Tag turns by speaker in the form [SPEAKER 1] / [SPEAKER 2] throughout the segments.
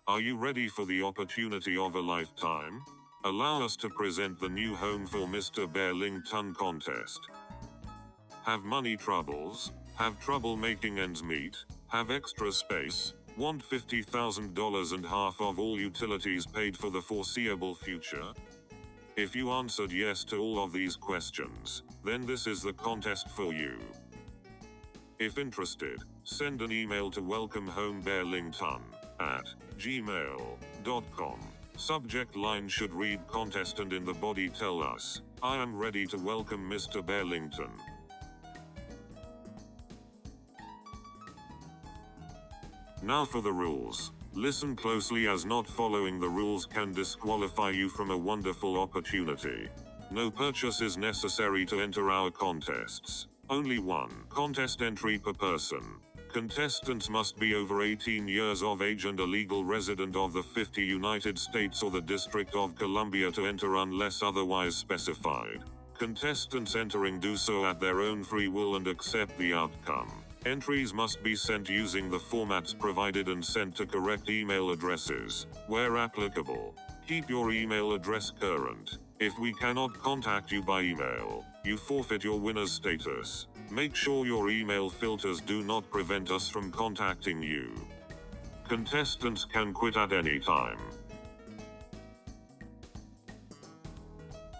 [SPEAKER 1] Are you ready for the opportunity of a lifetime? Allow us to present the new home for Mr. Bearlington Contest. Have money troubles? Have trouble making ends meet? Have extra space? Want $50,000 and half of all utilities paid for the foreseeable future? If you answered yes to all of these questions, then this is the contest for you. If interested, send an email to welcomehomebearlington@gmail.com. Subject line should read contest, and in the body tell us, "I am ready to welcome Mr. Bearlington." Now for the rules. Listen closely, as not following the rules can disqualify you from a wonderful opportunity. No purchase is necessary to enter our contests. Only one contest entry per person. Contestants must be over 18 years of age and a legal resident of the 50 United States or the District of Columbia to enter unless otherwise specified. Contestants entering do so at their own free will and accept the outcome. Entries must be sent using the formats provided and sent to correct email addresses. Where applicable, keep your email address current. If we cannot contact you by email, you forfeit your winner's status. Make sure your email filters do not prevent us from contacting you. Contestants can quit at any time.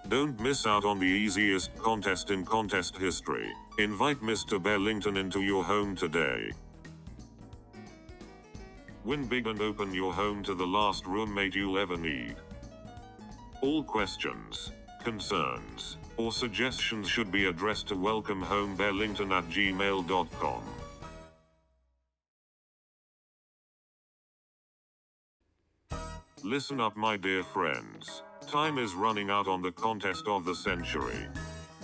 [SPEAKER 1] Don't miss out on the easiest contest in contest history. Invite Mr. Bellington into your home today. Win big and open your home to the last roommate you'll ever need. All questions, concerns, or suggestions should be addressed to welcomehomebearlington@gmail.com. Listen up, my dear friends. Time is running out on the contest of the century.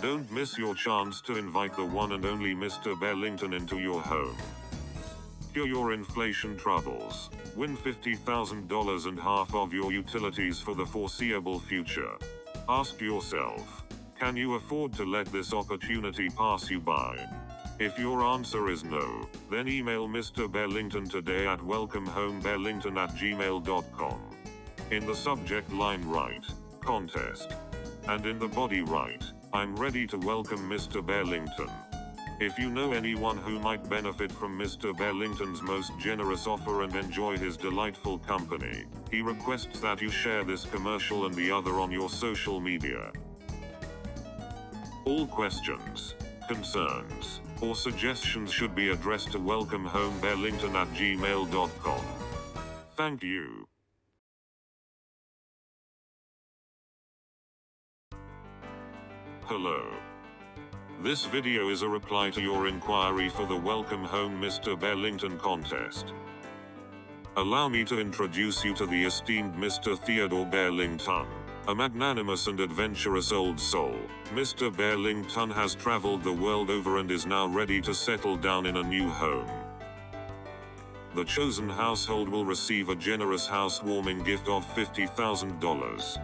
[SPEAKER 1] Don't miss your chance to invite the one and only Mr. Bearlington into your home. Cure your inflation troubles. Win $50,000 and half of your utilities for the foreseeable future. Ask yourself, can you afford to let this opportunity pass you by? If your answer is no, then email Mr. Bearlington today at welcomehomebearlington@gmail.com. In the subject line write, contest. And in the body write, I'm ready to welcome Mr. Bearlington. If you know anyone who might benefit from Mr. Bearlington's most generous offer and enjoy his delightful company, he requests that you share this commercial and the other on your social media. All questions, concerns, or suggestions should be addressed to welcomehomebearlington@gmail.com. Thank you. Hello. This video is a reply to your inquiry for the Welcome Home Mr. Bearlington contest. Allow me to introduce you to the esteemed Mr. Theodore Bearlington, a magnanimous and adventurous old soul. Mr. Bearlington has traveled the world over and is now ready to settle down in a new home. The chosen household will receive a generous housewarming gift of $50,000.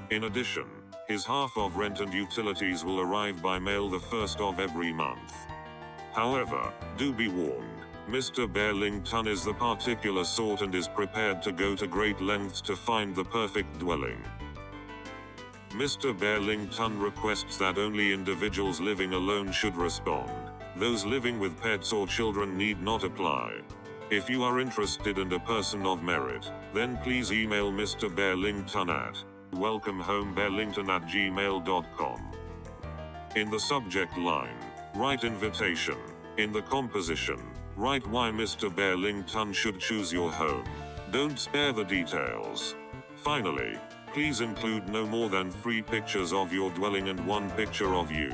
[SPEAKER 1] In addition, his half of rent and utilities will arrive by mail the first of every month. However, do be warned, Mr. Bearlington is the particular sort and is prepared to go to great lengths to find the perfect dwelling. Mr. Bearlington requests that only individuals living alone should respond. Those living with pets or children need not apply. If you are interested and a person of merit, then please email Mr. Bearlington at welcomehomebearlington@gmail.com. In the subject line, write invitation. In the composition, write why Mr. Bearlington should choose your home. Don't spare the details. Finally, please include no more than 3 pictures of your dwelling and 1 picture of you.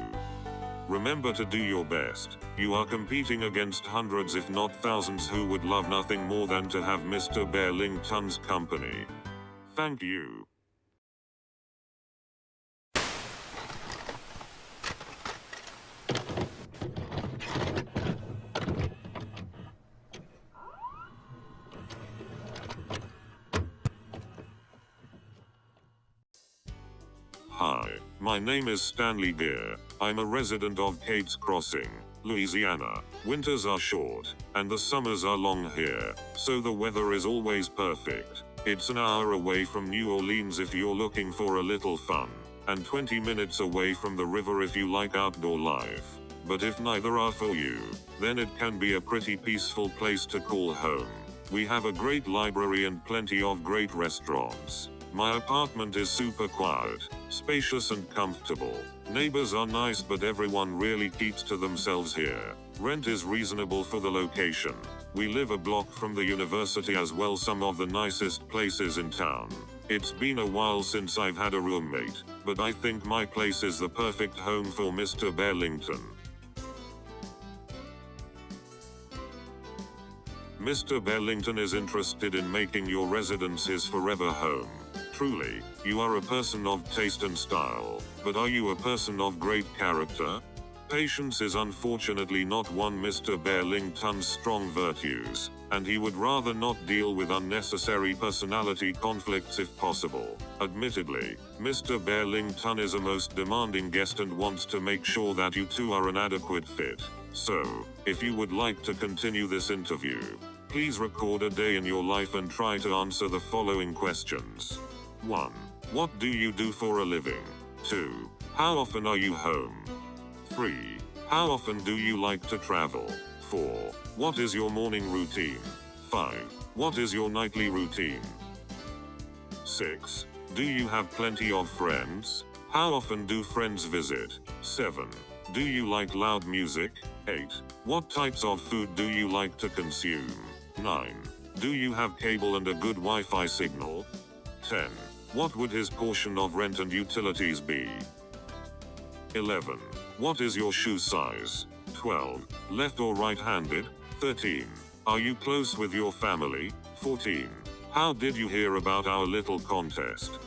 [SPEAKER 1] Remember to do your best. You are competing against hundreds if not thousands who would love nothing more than to have Mr. Bearlington's company. Thank you. Hi, my name is Stanley Beer. I'm a resident of Kate's Crossing. Louisiana. Winters are short, and the summers are long here, so the weather is always perfect. It's an hour away from New Orleans if you're looking for a little fun, and 20 minutes away from the river if you like outdoor life. But if neither are for you, then it can be a pretty peaceful place to call home. We have a great library and plenty of great restaurants. My apartment is super quiet, spacious and comfortable. Neighbors are nice but everyone really keeps to themselves here. Rent is reasonable for the location. We live a block from the university as well, some of the nicest places in town. It's been a while since I've had a roommate, but I think my place is the perfect home for Mr. Bearlington. Mr. Bellington is interested in making your residence his forever home. Truly, you are a person of taste and style, but are you a person of great character? Patience is unfortunately not one Mr. Bearlington's strong virtues, and he would rather not deal with unnecessary personality conflicts if possible. Admittedly, Mr. Bearlington is a most demanding guest and wants to make sure that you two are an adequate fit. So, if you would like to continue this interview, please record a day in your life and try to answer the following questions. 1. What do you do for a living? 2. How often are you home? 3. How often do you like to travel? 4. What is your morning routine? 5. What is your nightly routine? 6. Do you have plenty of friends? How often do friends visit? 7. Do you like loud music? 8. What types of food do you like to consume? 9. Do you have cable and a good Wi-Fi signal? 10. What would his portion of rent and utilities be? 11. What is your shoe size? 12. Left or right-handed? 13. Are you close with your family? 14. How did you hear about our little contest?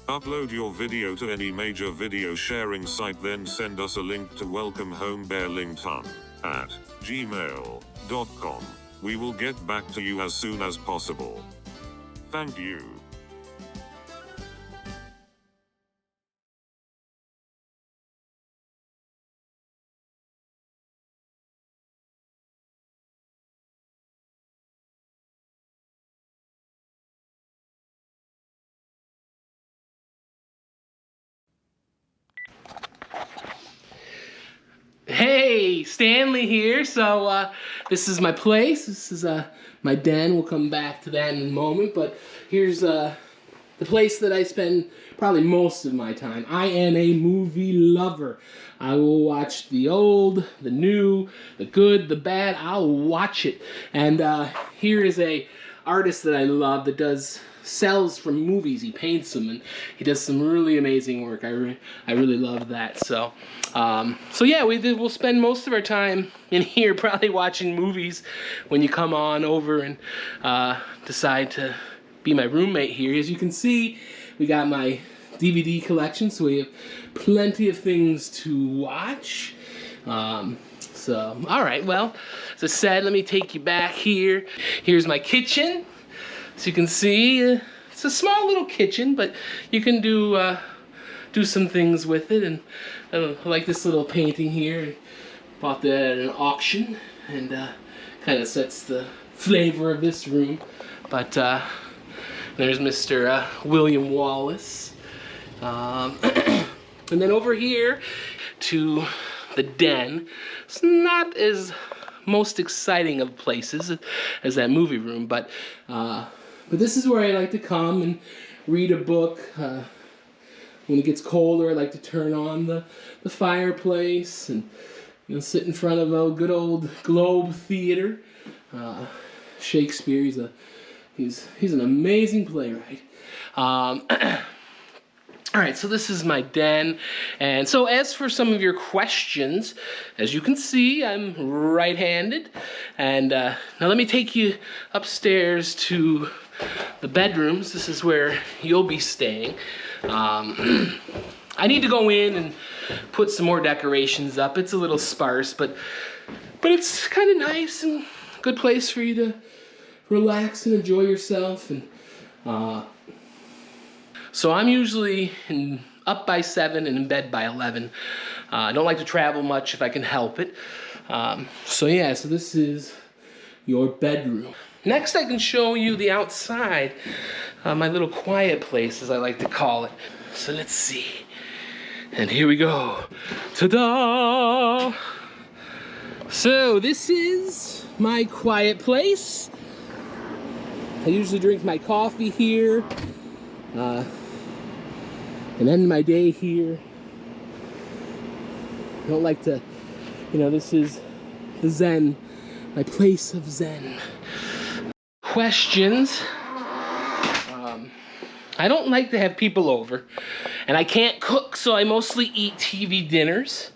[SPEAKER 1] Upload your video to any major video sharing site, then send us a link to welcome home Bearlington at gmail.com. We will get back to you as soon as possible. Thank you.
[SPEAKER 2] Hey, Stanley here. So this is my place. This is my den. We'll come back to that in a moment. But here's the place that I spend probably most of my time. I am a movie lover. I will watch the old, the new, the good, the bad. I'll watch it. And here is a artist that I love that sells from movies. He paints them and he does some really amazing work. I really love that. So yeah, we'll spend most of our time in here probably watching movies when you come on over and decide to be my roommate here. As you can see, we got my DVD collection, so we have plenty of things to watch. So, all right, well, as I said, let me take you back here. Here's my kitchen. So you can see, it's a small little kitchen, but you can do some things with it. And I like this little painting here. Bought that at an auction, and kind of sets the flavor of this room. But there's Mr. William Wallace. And then over here to the den. It's not as most exciting of places as that movie room, but this is where I like to come and read a book. When it gets colder, I like to turn on the fireplace and sit in front of a good old Globe Theater. Shakespeare, he's an amazing playwright. All right, so this is my den. And so as for some of your questions, as you can see, I'm right-handed. And now let me take you upstairs to the bedrooms. This is where you'll be staying. I need to go in and put some more decorations up. It's a little sparse, but it's kind of nice and a good place for you to relax and enjoy yourself. And so I'm usually up by 7 and in bed by 11. I don't like to travel much if I can help it. So this is your bedroom. Next, I can show you the outside, my little quiet place, as I like to call it. So let's see. And here we go. Ta-da! So this is my quiet place. I usually drink my coffee here and end my day here. I don't like to, this is the Zen, my place of Zen. Questions. I don't like to have people over, and I can't cook, so I mostly eat TV dinners.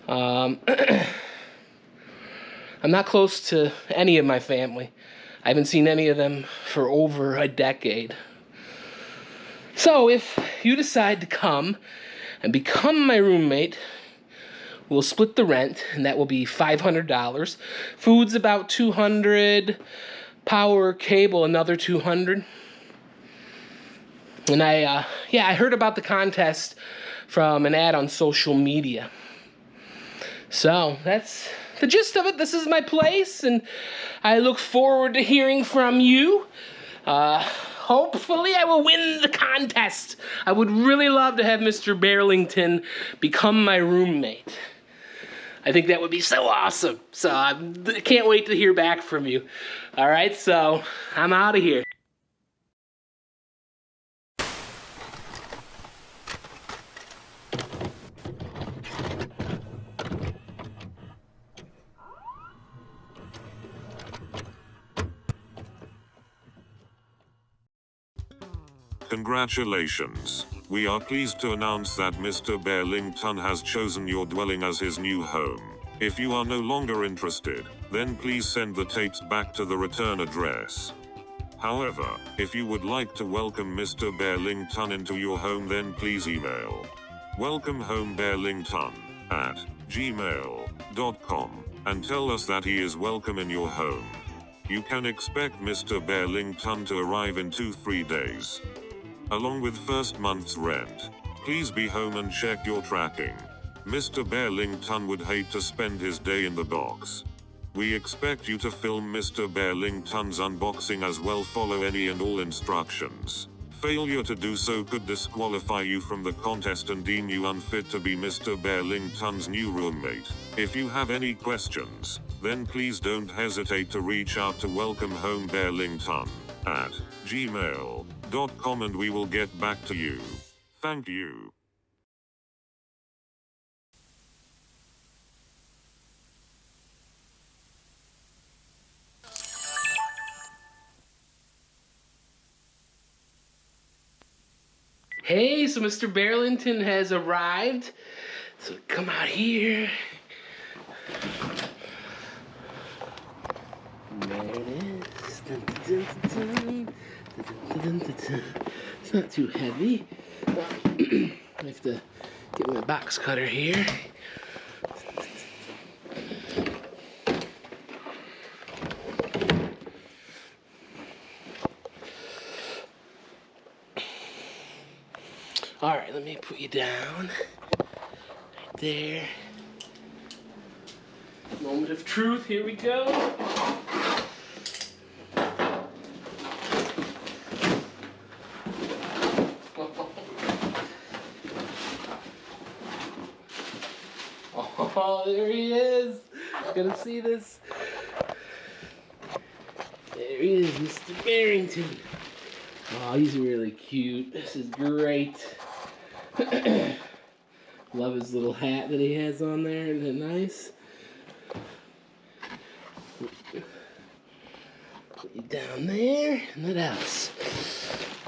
[SPEAKER 2] I'm not close to any of my family. I haven't seen any of them for over a decade. So if you decide to come and become my roommate, we'll split the rent, and that will be $500. Food's about $200. Power, cable, another $200. And I heard about the contest from an ad on social media. So that's the gist of it. This is my place, and I look forward to hearing from you. Hopefully I will win the contest. I would really love to have Mr. Bearlington become my roommate. I think that would be so awesome. So I can't wait to hear back from you. All right, so I'm out of here.
[SPEAKER 1] Congratulations. We are pleased to announce that Mr. Bearlington has chosen your dwelling as his new home. If you are no longer interested, then please send the tapes back to the return address. However, if you would like to welcome Mr. Bearlington into your home, then please email welcomehomebearlington@gmail.com and tell us that he is welcome in your home. You can expect Mr. Bearlington to arrive in 2-3 days, along with first month's rent. Please be home and check your tracking. Mr. Bearlington would hate to spend his day in the box. We expect you to film Mr. Bearlington's unboxing as well. Follow any and all instructions. Failure to do so could disqualify you from the contest and deem you unfit to be Mr. Bearlington's new roommate. If you have any questions, then please don't hesitate to reach out to welcomehomebearlington@gmail.com and we will get back to you. Thank you.
[SPEAKER 2] Hey, so Mr. Bearlington has arrived. So come out here. There it is. Dun, dun, dun, dun, dun, dun, dun, dun. It's not too heavy. I have to get my box cutter here. All right, let me put you down. Right there. Moment of truth, here we go. Oh, there he is. Gonna see this. There he is, Mr. Bearlington. Oh, he's really cute. This is great. Love his little hat that he has on there. Isn't it nice? Put you down there. And what else?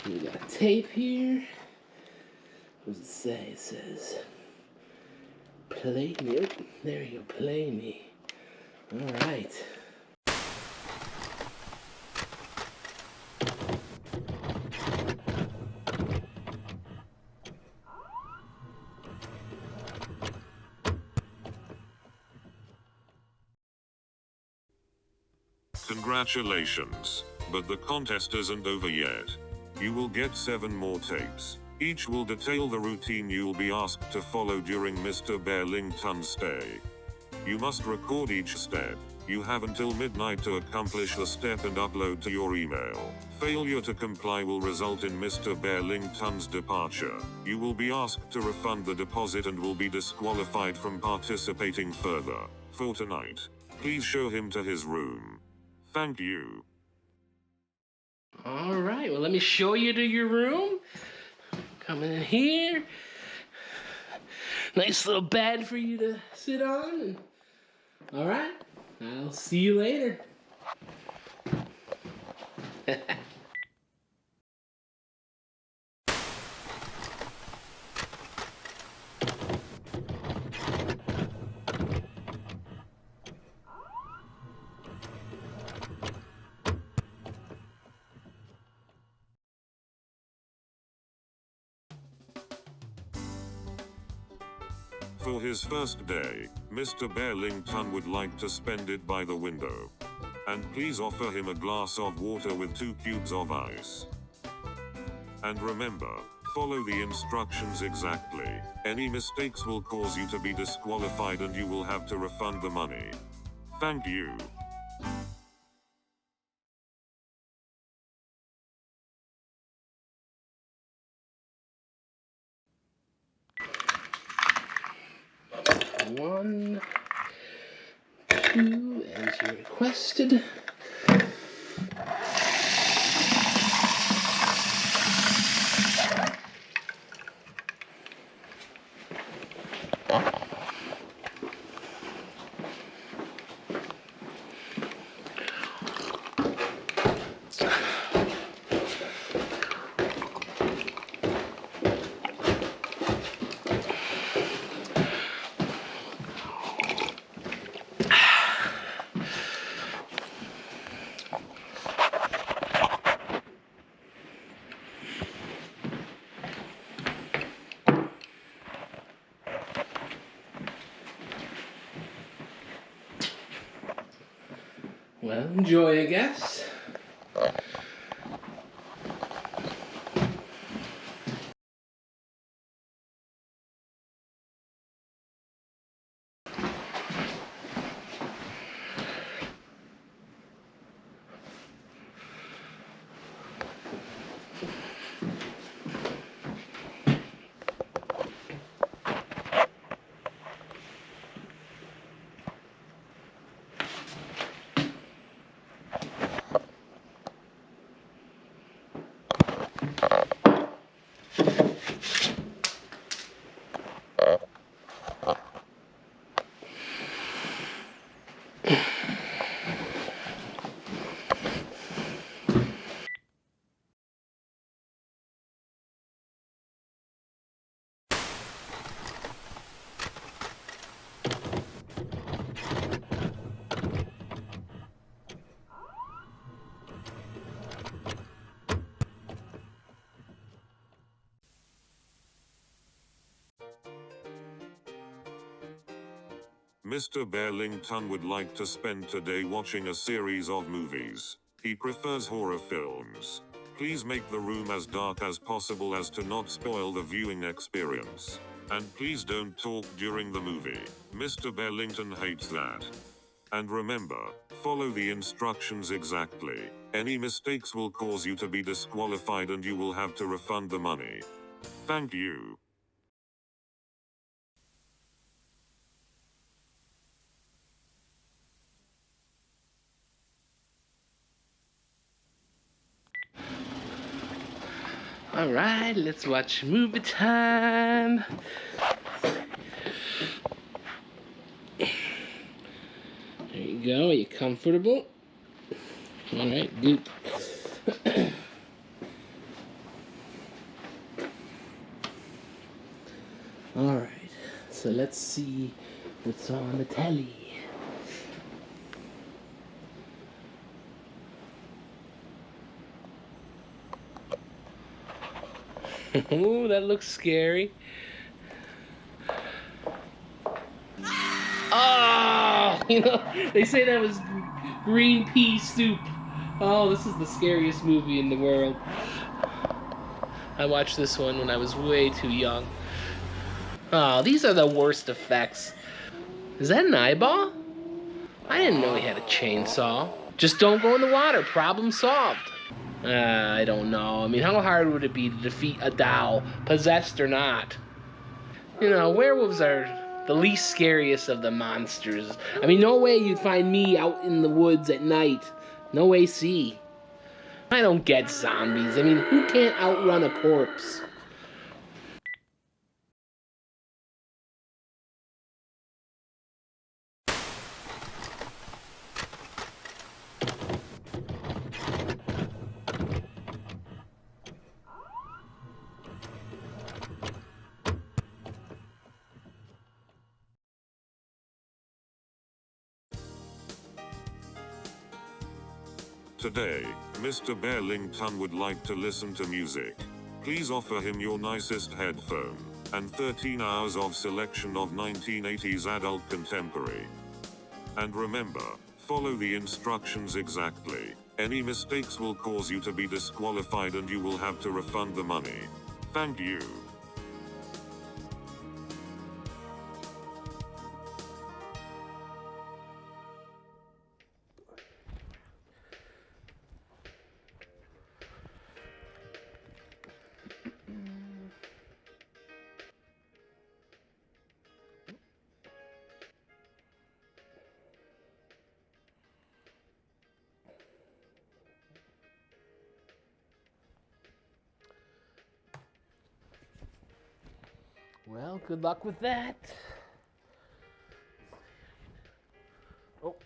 [SPEAKER 2] We got tape here. What does it say? It says, play me. Oh, there you go. Play me. All right.
[SPEAKER 1] Congratulations, but the contest isn't over yet. You will get 7 more tapes. Each will detail the routine you'll be asked to follow during Mr. Bearlington's stay. You must record each step. You have until midnight to accomplish the step and upload to your email. Failure to comply will result in Mr. Bearlington's departure. You will be asked to refund the deposit and will be disqualified from participating further. For tonight, please show him to his room. Thank you.
[SPEAKER 2] All right, well, let me show you to your room. Coming in here. Nice little bed for you to sit on. And all right, I'll see you later.
[SPEAKER 1] For his first day, Mr. Bearlington would like to spend it by the window. And please offer him a glass of water with 2 cubes of ice. And remember, follow the instructions exactly. Any mistakes will cause you to be disqualified and you will have to refund the money. Thank you.
[SPEAKER 2] One, 2, as you requested. Well, enjoy, I guess.
[SPEAKER 1] Mr. Bearlington would like to spend today watching a series of movies. He prefers horror films. Please make the room as dark as possible as to not spoil the viewing experience. And please don't talk during the movie. Mr. Bellington hates that. And remember, follow the instructions exactly. Any mistakes will cause you to be disqualified and you will have to refund the money. Thank you.
[SPEAKER 2] All right, let's watch movie time. There you go. Are you comfortable? All right, good. All right, so let's see what's on the telly. Oh, that looks scary. Oh, they say that was green pea soup. Oh, this is the scariest movie in the world. I watched this one when I was way too young. Oh, these are the worst effects. Is that an eyeball? I didn't know he had a chainsaw. Just don't go in the water. Problem solved. I don't know. I mean, how hard would it be to defeat a doll, possessed or not? You know, werewolves are the least scariest of the monsters. I mean, no way you'd find me out in the woods at night. No AC. I don't get zombies. I mean, who can't outrun a corpse?
[SPEAKER 1] Today, Mr. Bearlington would like to listen to music. Please offer him your nicest headphone, and 13 hours of selection of 1980s adult contemporary. And remember, follow the instructions exactly. Any mistakes will cause you to be disqualified and you will have to refund the money. Thank you.
[SPEAKER 2] Well, good luck with that. Oh.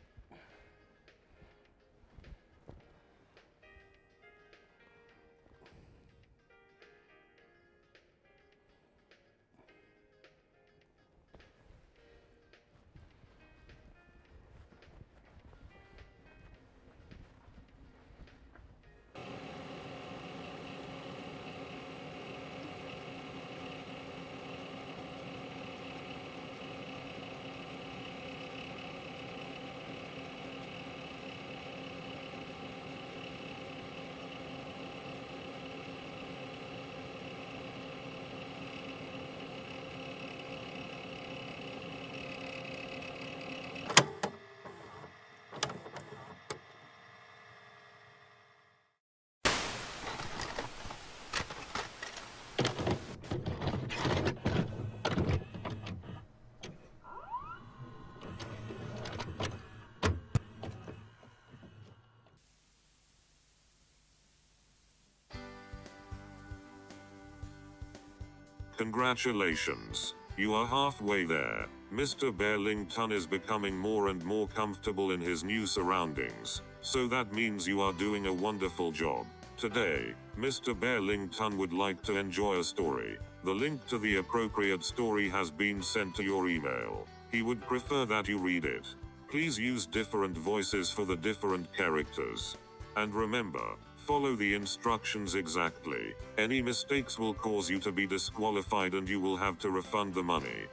[SPEAKER 2] Congratulations. You are halfway there. Mr. Bearlington is becoming more and more comfortable in his new surroundings, so that means you are doing a wonderful job. Today, Mr. Bearlington would like to enjoy a story. The link to the appropriate story has been sent to your email. He would prefer that you read it. Please use different voices for the different characters. And remember, follow the instructions exactly. Any mistakes will cause you to be disqualified and you will have to refund the money.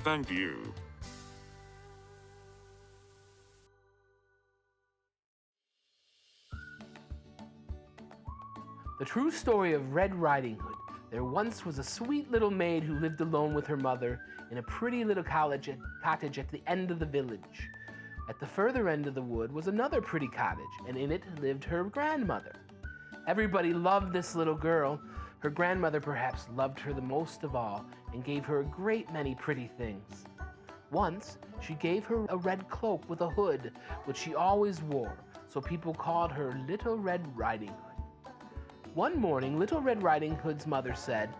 [SPEAKER 2] Thank you. The true story of Red Riding Hood. There once was a sweet little maid who lived alone with her mother in a pretty little cottage at the end of the village. At the further end of the wood was another pretty cottage, and in it lived her grandmother. Everybody loved this little girl. Her grandmother perhaps loved her the most of all and gave her a great many pretty things. Once, she gave her a red cloak with a hood, which she always wore, so people called her Little Red Riding Hood. One morning, Little Red Riding Hood's mother said,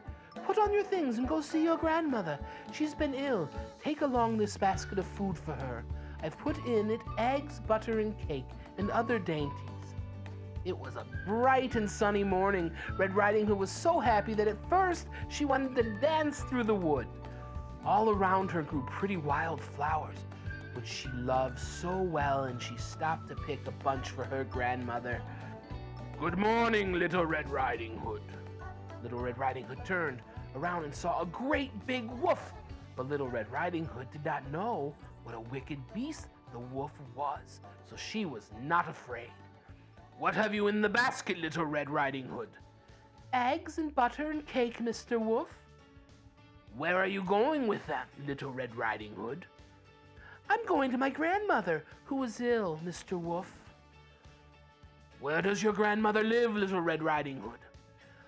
[SPEAKER 2] "Put on your things and go see your grandmother. She's been ill. Take along this basket of food for her. I've put in it eggs, butter, and cake, and other dainties." It was a bright and sunny morning. Red Riding Hood was so happy that at first she wanted to dance through the wood. All around her grew pretty wild flowers, which she loved so well, and she stopped to pick a bunch for her grandmother. "Good morning, Little Red Riding Hood." Little Red Riding Hood turned around and saw a great big wolf. But Little Red Riding Hood did not know what a wicked beast the wolf was, so she was not afraid. "What have you in the basket, Little Red Riding Hood?" eggs and butter and cake, Mr. Wolf. Where are you going with that, Little Red Riding Hood? I'm going to my grandmother, who is ill, Mr. Wolf. Where does your grandmother live, Little Red Riding Hood?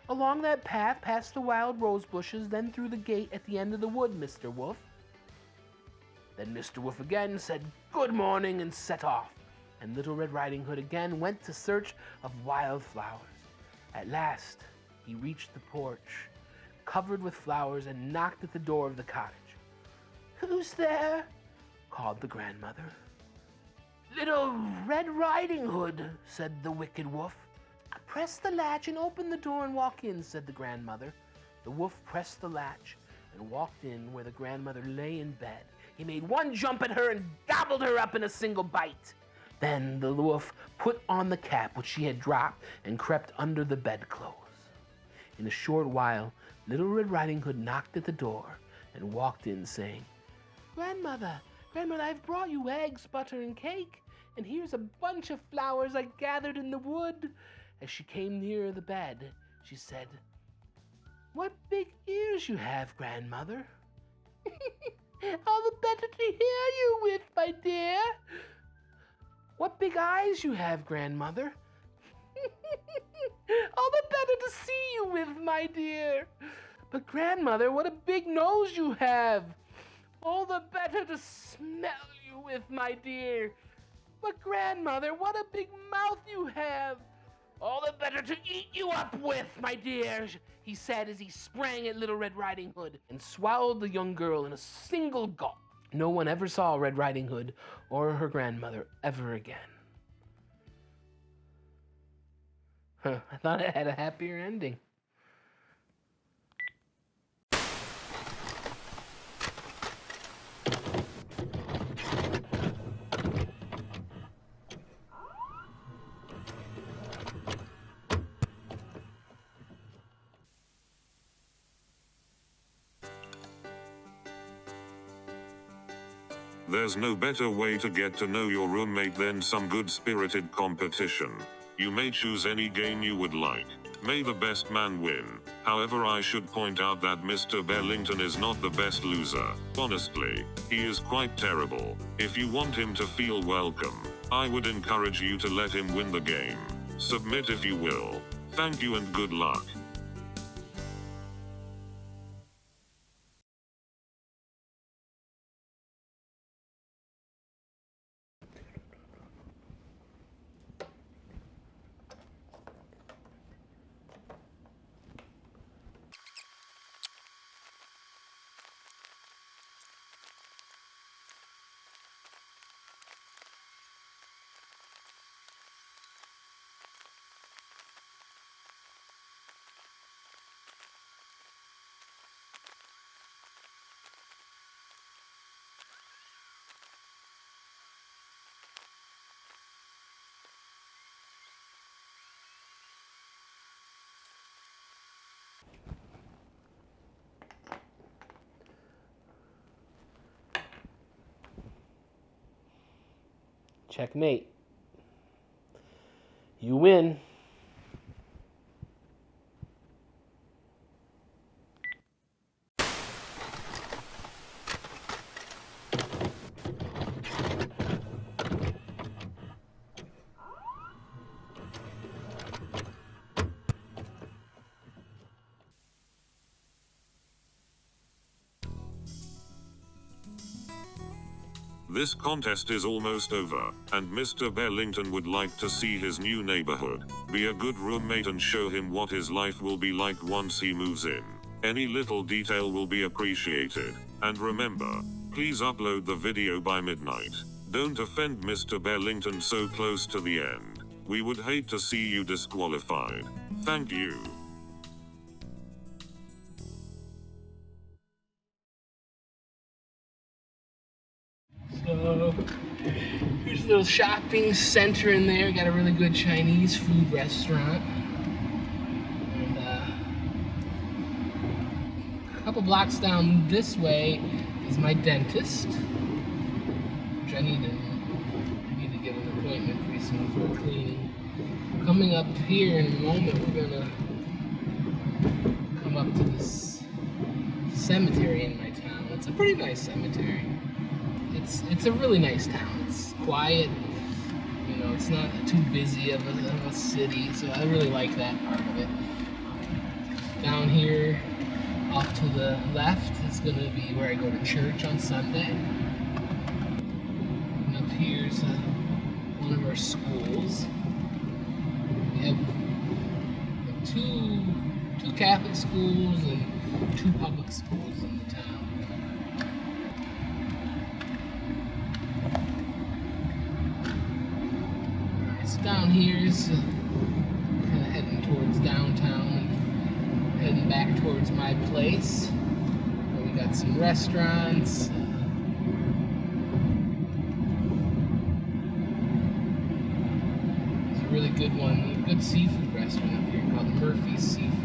[SPEAKER 2] Along that path, past the wild rose bushes, then through the gate at the end of the wood, Mr. Wolf. Then Mr. Wolf again said, "Good morning," and set off, and Little Red Riding Hood again went to search of wild flowers. At last, he reached the porch, covered with flowers, and knocked at the door of the cottage. "Who's there?" called the grandmother. "Little Red Riding Hood," said the wicked wolf. "Press the latch and open the door and walk in," said the grandmother. The wolf pressed the latch and walked in where the grandmother lay in bed. He made one jump at her and gobbled her up in a single bite. Then the wolf put on the cap which she had dropped and crept under the bedclothes. In a short while, Little Red Riding Hood knocked at the door and walked in, saying, Grandmother, I've brought you eggs, butter, and cake, and here's a bunch of flowers I gathered in the wood." As she came near the bed, she said, "What big ears you have, Grandmother." "All the better to hear you with, my dear." "What big eyes you have, Grandmother." "All the better to see you with, my dear." "But Grandmother, what a big nose you have." "All the better to smell you with, my dear." "But Grandmother, what a big mouth you have." "All the better to eat you up with, my dear," he said as he sprang at Little Red Riding Hood and swallowed the young girl in a single gulp. No one ever saw Red Riding Hood or her grandmother ever again. I thought it had a happier ending.
[SPEAKER 1] There's no better way to get to know your roommate than some good-spirited competition. You may choose any game you would like. May the best man win. However, I should point out that Mr. Bellington is not the best loser. Honestly, he is quite terrible. If you want him to feel welcome, I would encourage you to let him win the game. Submit if you will. Thank you and good luck.
[SPEAKER 2] Checkmate. You win.
[SPEAKER 1] This contest is almost over, and Mr. Bearlington would like to see his new neighborhood. Be a good roommate and show him what his life will be like once he moves in. Any little detail will be appreciated. And remember, please upload the video by midnight. Don't offend Mr. Bearlington so close to the end. We would hate to see you disqualified. Thank you.
[SPEAKER 2] So, here's a little shopping center in there. Got a really good Chinese food restaurant. And a couple blocks down this way is my dentist, which I need to get an appointment pretty soon for a cleaning. Coming up here in a moment, we're gonna come up to this cemetery in my town. It's a pretty nice cemetery. It's a really nice town. It's quiet. You know, it's not too busy of a city, so I really like that part of it. Down here, off to the left, is going to be where I go to church on Sunday. And up here's one of our schools. We have two Catholic schools and 2 public schools in the town. Down here is kind of heading towards downtown and heading back towards my place. We got some restaurants. There's a really good one, a good seafood restaurant up here called Murphy's Seafood.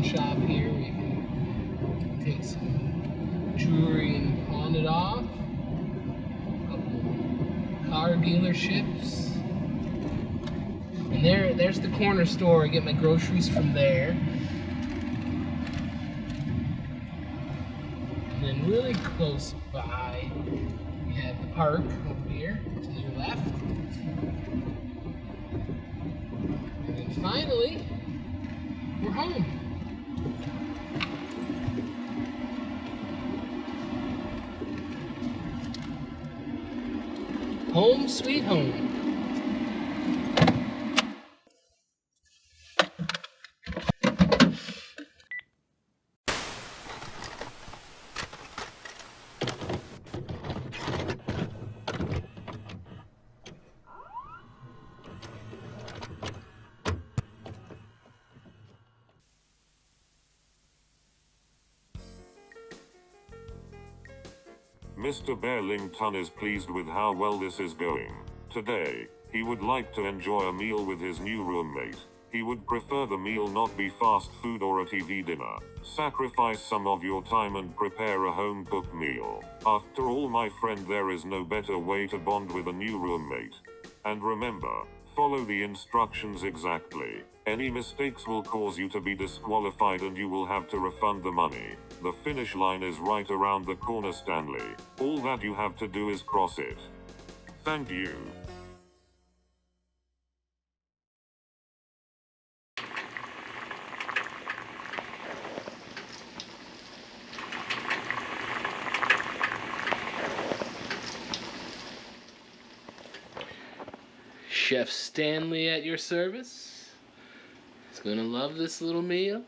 [SPEAKER 2] Shop here where you can take some jewelry and pawn it off. A couple car dealerships. And there's the corner store. I get my groceries from there. And then really close by, we have the park over here to your left. And then finally, we're home. Home sweet home.
[SPEAKER 1] Mr. Bearlington is pleased with how well this is going. Today, he would like to enjoy a meal with his new roommate. He would prefer the meal not be fast food or a TV dinner. Sacrifice some of your time and prepare a home-cooked meal. After all, my friend, there is no better way to bond with a new roommate. And remember, follow the instructions exactly. Any mistakes will cause you to be disqualified and you will have to refund the money. The finish line is right around the corner, Stanley. All that you have to do is cross it. Thank you.
[SPEAKER 2] Chef Stanley at your service. He's gonna love this little meal.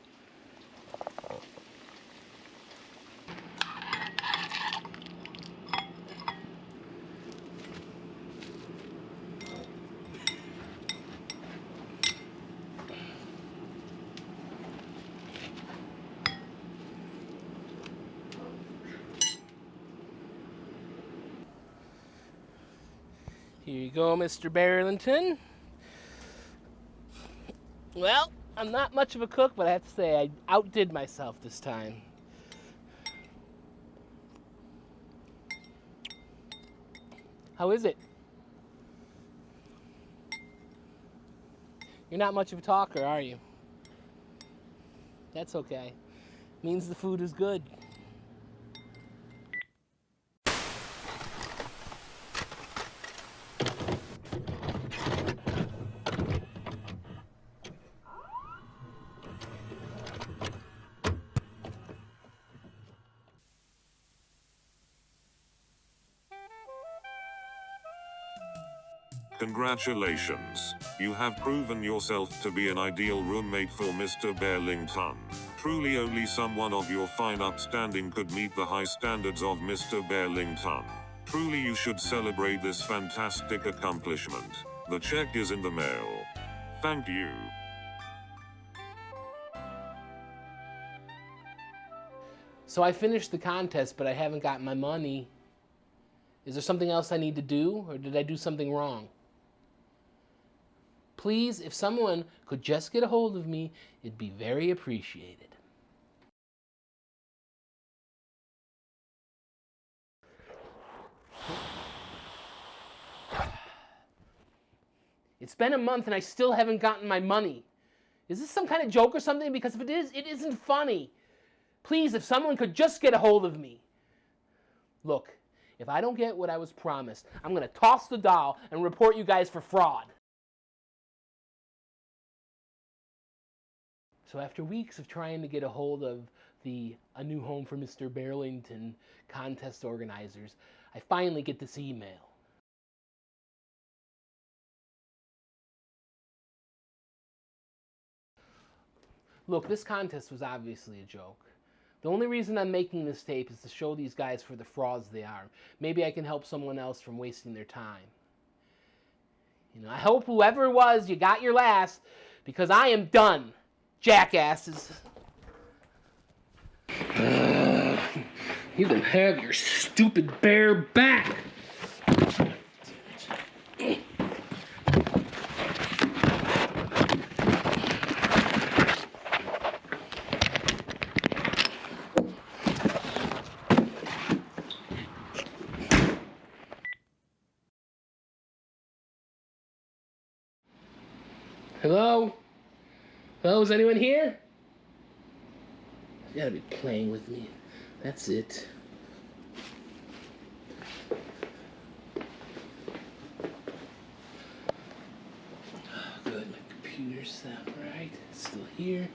[SPEAKER 2] Here you go, Mr. Bearlington. Well, I'm not much of a cook, but I have to say I outdid myself this time. How is it? You're not much of a talker, are you? That's okay. Means the food is good.
[SPEAKER 1] Congratulations. You have proven yourself to be an ideal roommate for Mr. Bearlington. Truly only someone of your fine upstanding could meet the high standards of Mr. Bearlington. Truly you should celebrate this fantastic accomplishment. The check is in the mail. Thank you.
[SPEAKER 2] So I finished the contest, but I haven't got my money. Is there something else I need to do, or did I do something wrong? Please, if someone could just get a hold of me, it'd be very appreciated. It's been a month and I still haven't gotten my money. Is this some kind of joke or something? Because if it is, it isn't funny. Please, if someone could just get a hold of me. Look, if I don't get what I was promised, I'm going to toss the doll and report you guys for fraud. So after weeks of trying to get a hold of A New Home for Mr. Bearlington contest organizers, I finally get this email. Look, this contest was obviously a joke. The only reason I'm making this tape is to show these guys for the frauds they are. Maybe I can help someone else from wasting their time. I hope whoever it was, you got your last, because I am done, jackasses. You can have your stupid bear back. Hello? Hello, is anyone here? You gotta be playing with me. That's it. Oh, good, my computer's set right. It's still here.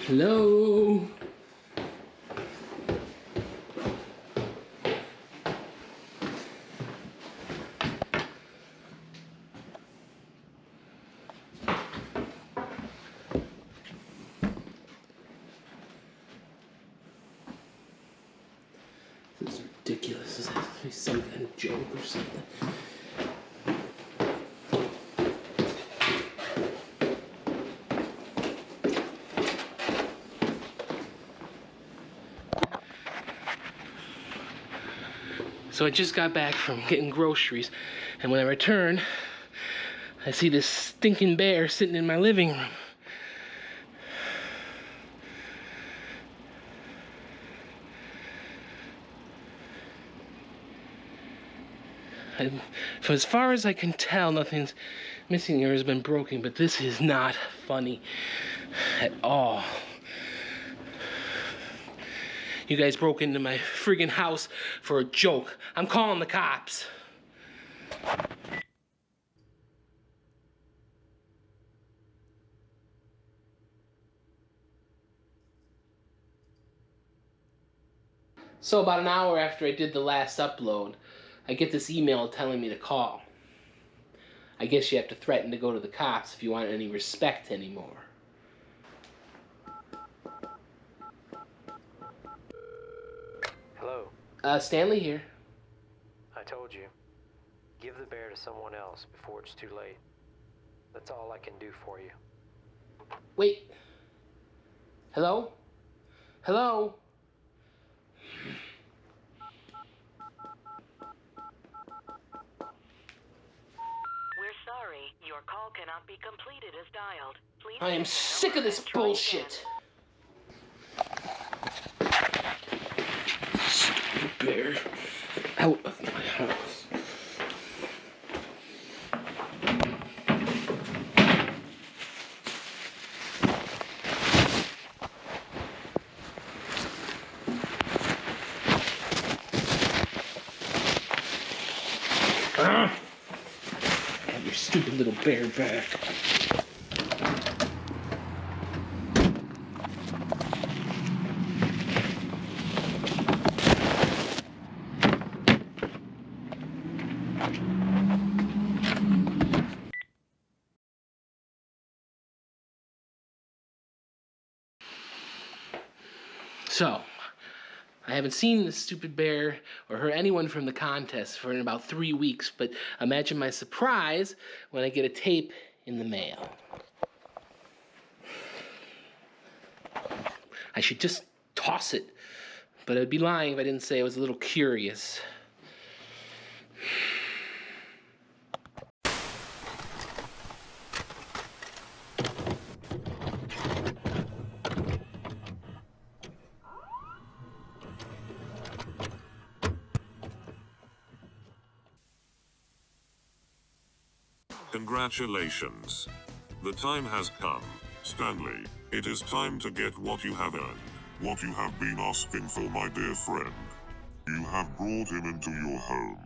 [SPEAKER 2] Hello? This is ridiculous. Is that some kind of joke or something? So I just got back from getting groceries, and when I return, I see this stinking bear sitting in my living room. For as far as I can tell, nothing's missing or has been broken, but this is not funny at all. You guys broke into my friggin' house for a joke. I'm calling the cops. So about an hour after I did the last upload, I get this email telling me to call. I guess you have to threaten to go to the cops if you want any respect anymore.
[SPEAKER 3] Hello.
[SPEAKER 2] Stanley here.
[SPEAKER 3] I told you. Give the bear to someone else before it's too late. That's all I can do for you.
[SPEAKER 2] Wait. Hello? Hello?
[SPEAKER 4] We're sorry. Your call cannot be completed as dialed. Please
[SPEAKER 2] I am sick of this bullshit. Stupid bear. Out of my house. Have your stupid little bear back. So, I haven't seen this stupid bear or heard anyone from the contest for in about 3 weeks, but imagine my surprise when I get a tape in the mail. I should just toss it, but I'd be lying if I didn't say I was a little curious.
[SPEAKER 1] Congratulations. The time has come. Stanley, it is time to get what you have earned. What you have been asking for, my dear friend. You have brought him into your home.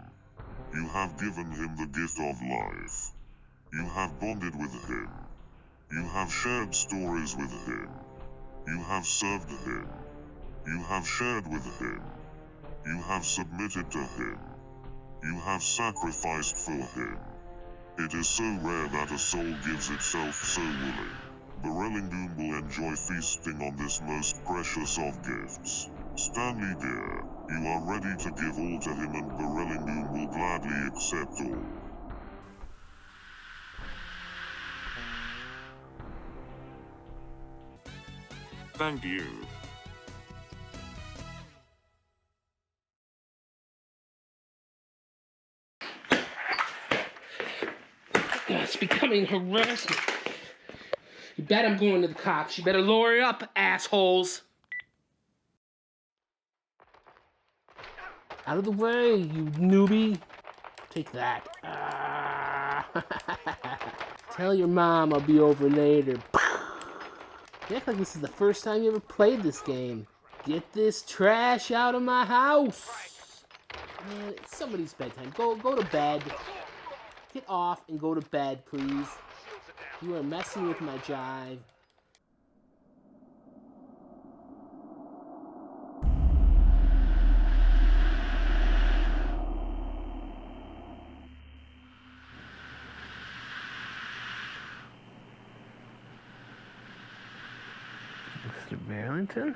[SPEAKER 1] You have given him the gift of life. You have bonded with him. You have shared stories with him. You have served him. You have shared with him. You have submitted to him. You have sacrificed for him. It is so rare that a soul gives itself so willing. Bearlington will enjoy feasting on this most precious of gifts. Stanley dear, you are ready to give all to him, and Bearlington will gladly accept all. Thank you.
[SPEAKER 2] It's becoming harassing. You bet I'm going to the cops. You better lower it up, assholes. Out of the way, you newbie. Take that. Tell your mom I'll be over later. You act like this is the first time you ever played this game. Get this trash out of my house. Man, it's somebody's bedtime. Go to bed. Get off and go to bed, please. You are messing with my jive. Mr. Bearlington?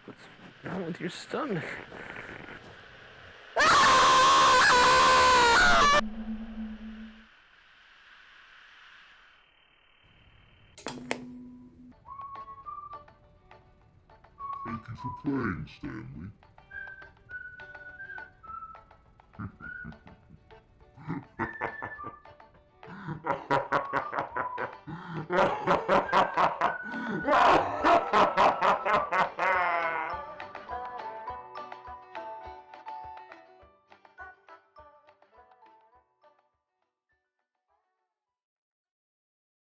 [SPEAKER 2] What's wrong with your stomach?
[SPEAKER 5] Thank you for playing, Stanley.